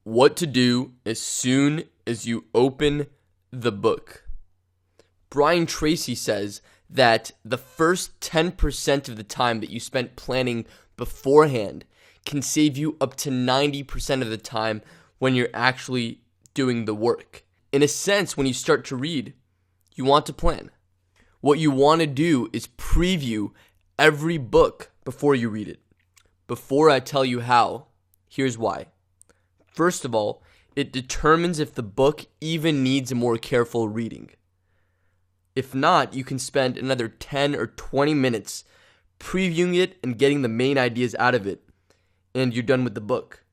What to do as soon as you open the book. Brian Tracy says that the first 10% of the time that you spent planning beforehand can save you up to 90% of the time when you're actually doing the work. In a sense, when you start to read, you want to plan. What you want to do is preview every book before you read it. Before I tell you how, here's why. First of all, it determines if the book even needs a more careful reading. If not, you can spend another 10 or 20 minutes previewing it and getting the main ideas out of it, and you're done with the book.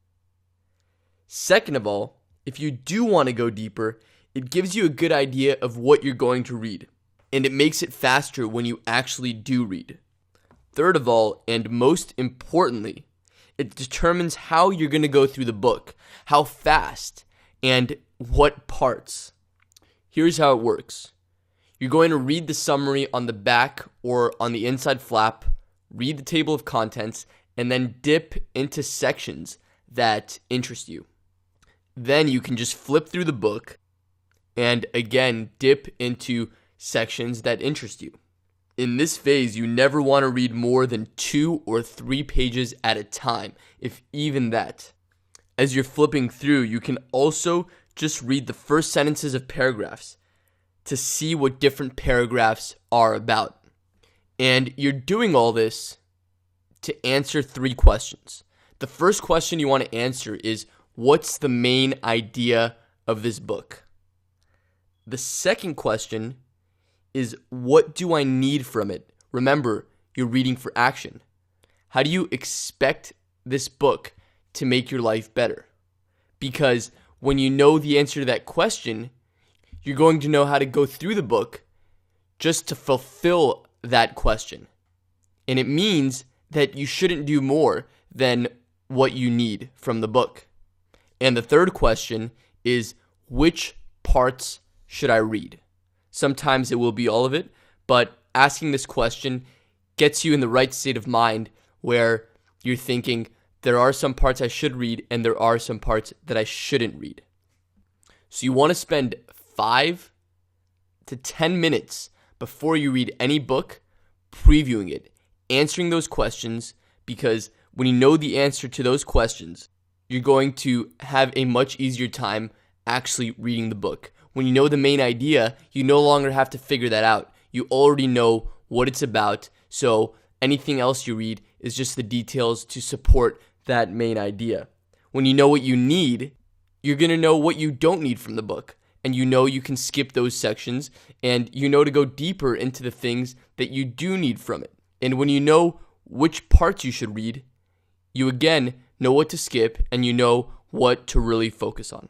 Second of all, if you do want to go deeper, it gives you a good idea of what you're going to read, and it makes it faster when you actually do read. Third of all, and most importantly, it determines how you're going to go through the book, how fast, and what parts. Here's how it works. You're going to read the summary on the back or on the inside flap, read the table of contents, and then dip into sections that interest you. Then you can just flip through the book and again dip into sections that interest you. In this phase, you never want to read more than 2 or 3 pages at a time, if even that. As you're flipping through, you can also just read the first sentences of paragraphs to see what different paragraphs are about. And you're doing all this to answer 3 questions. The first question you want to answer is, what's the main idea of this book? The second question is, what do I need from it? Remember, you're reading for action. How do you expect this book to make your life better? Because when you know the answer to that question, you're going to know how to go through the book just to fulfill that question. And it means that you shouldn't do more than what you need from the book. And the third question is, which parts should I read? Sometimes it will be all of it, but asking this question gets you in the right state of mind where you're thinking, there are some parts I should read and there are some parts that I shouldn't read. So you want to spend 5 to 10 minutes before you read any book previewing it, answering those questions, because when you know the answer to those questions, you're going to have a much easier time actually reading the book. When you know the main idea, you no longer have to figure that out. You already know what it's about, so anything else you read is just the details to support that main idea. When you know what you need, you're going to know what you don't need from the book, and you know you can skip those sections, and you know to go deeper into the things that you do need from it. And when you know which parts you should read, you again know what to skip, and you know what to really focus on.